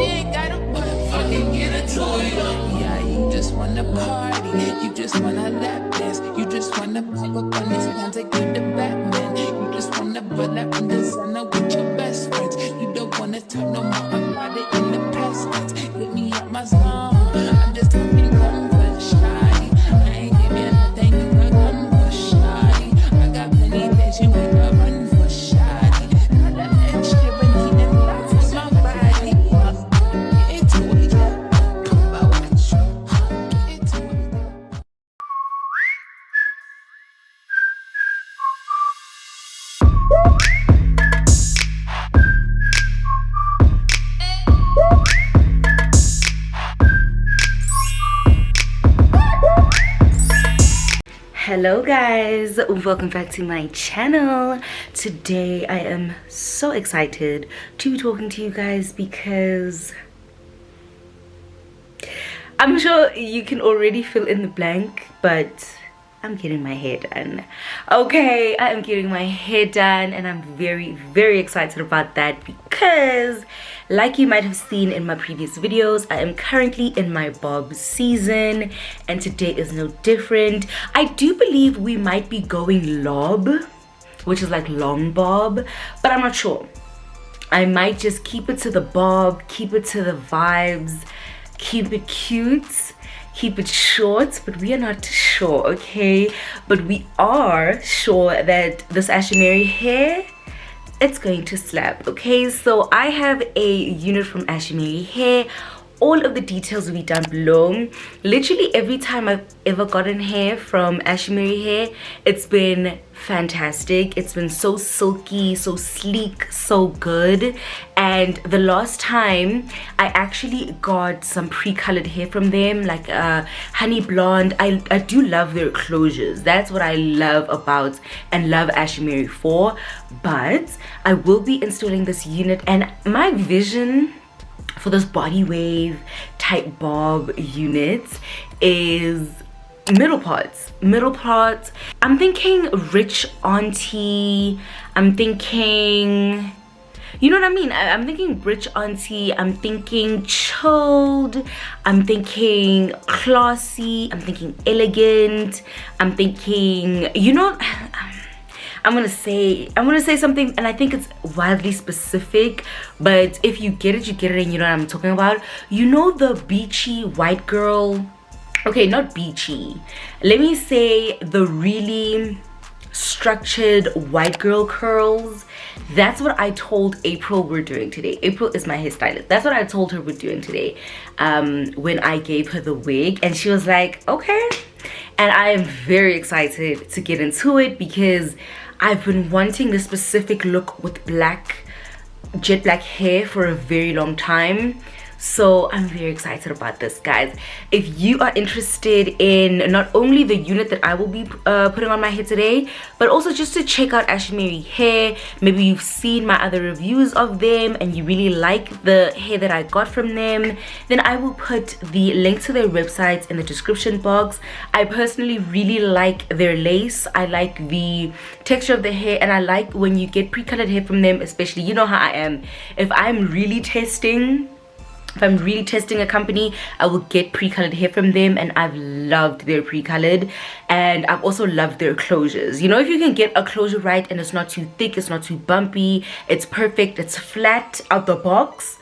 ain't got a butt. I can get a toy. Yeah, you just wanna party. You just wanna lap dance. You just wanna pop up on these hands like you the Batman. You just wanna butt up in the sun with your best friends. You don't wanna talk no more about it in the past tense. Get me out my zone. I'm just talking comfort, shy. I ain't giving nothing, you got comfort, shy. I got plenty that you ain't got run for shy. Got that extra when he in love with my body. Get into it, yeah. Pump out with you. Get into it. Hello guys, welcome back to my channel. Today I am so excited to be talking to you guys because I'm sure you can already fill in the blank, but I'm getting my hair done. Okay, I am getting my hair done and I'm very excited about that because like you might have seen in my previous videos, I am currently in my bob season and today is no different. I do believe we might be going lob, which is like long bob, but I'm not sure. I might just keep it to the bob, keep it to the vibes, keep it cute, keep it short, but we are not sure, okay? But we are sure that this Ashimary hair, it's going to slap, okay? So I have a unit from Ashimary Hair. All of the details will be down below. Literally every time I've ever gotten hair from Ashimary Hair, it's been fantastic. It's been so silky, so sleek, so good. And the last time I actually got some pre-colored hair from them, like honey blonde. I do love their closures. That's what I love about and love Ashimary for. But I will be installing this unit, and my vision for this body wave type bob unit is middle parts. I'm thinking rich auntie. I'm thinking, you know what I mean? I'm thinking rich auntie. I'm thinking chilled. I'm thinking classy. I'm thinking elegant. I'm thinking, you know, I'm gonna say something, and I think it's wildly specific, but if you get it, you get it, and you know what I'm talking about. You know the beachy white girl, okay, not beachy, let me say the really structured white girl curls. That's what I told April we're doing today. April is my hairstylist. That's what I told her we're doing today when I gave her the wig, and she was like, okay. And I am very excited to get into it because I've been wanting this specific look with jet black hair for a very long time. So I'm very excited about this, guys. If you are interested in not only the unit that I will be putting on my hair today, but also just to check out Ashimary Hair, maybe you've seen my other reviews of them and you really like the hair that I got from them, then I will put the link to their websites in the description box. I personally really like their lace. I like the texture of the hair, and I like when you get pre-colored hair from them, especially, you know how I am. If I'm really testing a company, I will get pre-colored hair from them, and I've loved their pre-colored, and I've also loved their closures. You know, if you can get a closure right and it's not too thick, it's not too bumpy, it's perfect, it's flat out the box,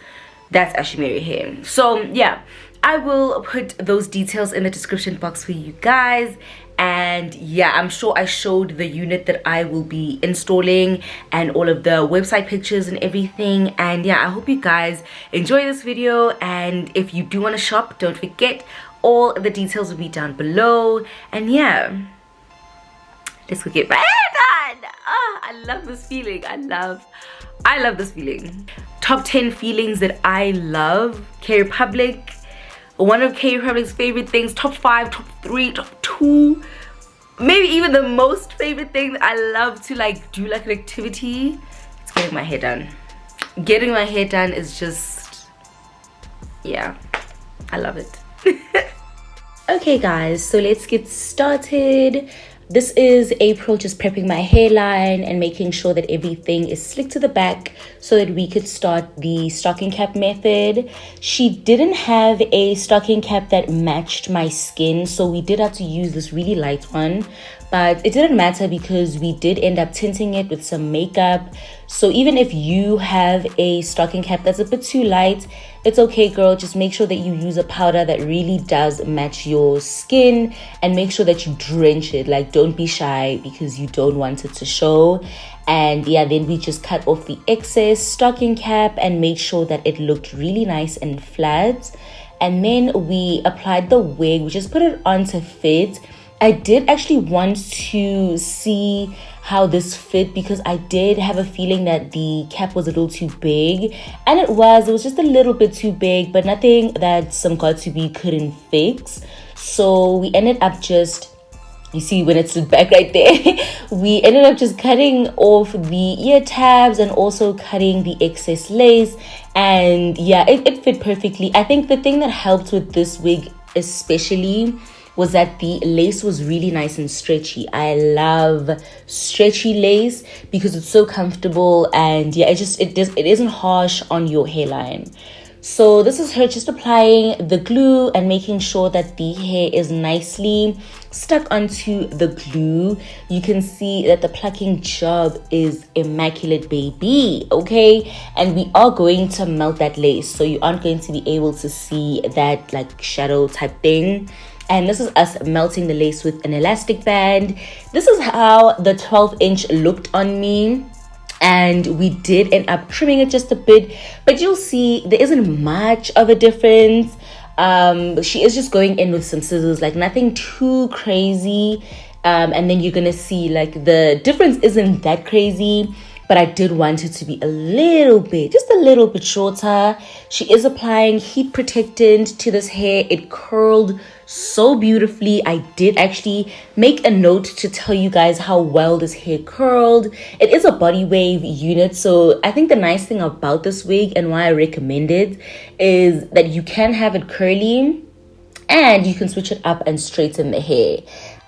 that's Ashimary Hair. So yeah, I will put those details in the description box for you guys. And yeah, I'm sure I showed the unit that I will be installing and all of the website pictures and everything. And yeah, I hope you guys enjoy this video, and if you do want to shop, don't forget all of the details will be down below. And yeah, let's go get my hair done. Oh, I love this feeling. I love this feeling. Top 10 feelings that I love. K-Republic, one of K-Republic's favorite things. Top 5, top 3, top 2, maybe even the most favorite thing that I love to like do like an activity. It's getting my hair done. Getting my hair done is just, yeah, I love it. Okay guys, so let's get started. This is April just prepping my hairline and making sure that everything is slicked to the back so that we could start the stocking cap method. She didn't have a stocking cap that matched my skin, so we did have to use this really light one. But it didn't matter because we did end up tinting it with some makeup. So even if you have a stocking cap that's a bit too light, it's okay, girl. Just make sure that you use a powder that really does match your skin and make sure that you drench it. Like, don't be shy because you don't want it to show. And yeah, then we just cut off the excess stocking cap and made sure that it looked really nice and flat. And then we applied the wig. We just put it on to fit. I did actually want to see how this fit because I did have a feeling that the cap was a little too big, and it was just a little bit too big, but nothing that some got2b couldn't fix. So we ended up just, you see when it stood back right there, we ended up just cutting off the ear tabs and also cutting the excess lace, and yeah, it fit perfectly. I think the thing that helped with this wig especially was that the lace was really nice and stretchy. I love stretchy lace because it's so comfortable, and yeah, it isn't harsh on your hairline. So this is her just applying the glue and making sure that the hair is nicely stuck onto the glue. You can see that the plucking job is immaculate, baby. Okay, and we are going to melt that lace, so you aren't going to be able to see that like shadow type thing. And this is us melting the lace with an elastic band. This is how the 12-inch looked on me. And we did end up trimming it just a bit. But you'll see there isn't much of a difference. She is just going in with some scissors, like nothing too crazy. And then you're going to see like the difference isn't that crazy. But I did want it to be a little bit, just a little bit shorter. She is applying heat protectant to this hair. It curled so beautifully. I did actually make a note to tell you guys how well this hair curled. It is a BODYWAVE unit, so I think the nice thing about this wig and why I recommend it is that you can have it curly and you can switch it up and straighten the hair.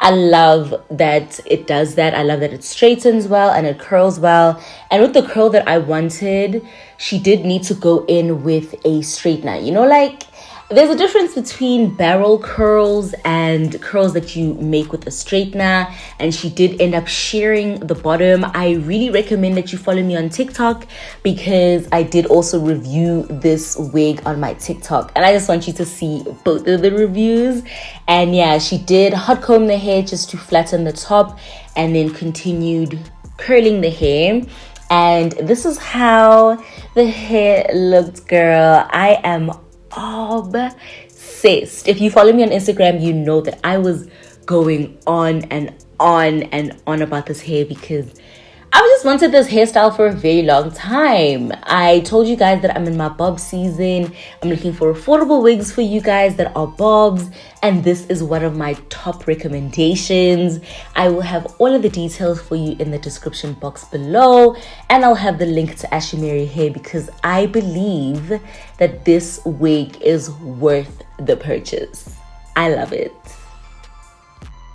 I love that it does that. I love that it straightens well and it curls well. And with the curl that I wanted, she did need to go in with a straightener. You know, like there's a difference between barrel curls and curls that you make with a straightener, and she did end up shearing the bottom. I really recommend that you follow me on TikTok because I did also review this wig on my TikTok, and I just want you to see both of the reviews. And yeah, she did hot comb the hair just to flatten the top and then continued curling the hair. And this is how the hair looked, girl. I am obsessed. If you follow me on Instagram, you know that I was going on and on and on about this hair because I just wanted this hairstyle for a very long time. I told you guys that I'm in my bob season. I'm looking for affordable wigs for you guys that are bobs, and this is one of my top recommendations. I will have all of the details for you in the description box below, and I'll have the link to Ashimary Hair because I believe that this wig is worth the purchase. I love it.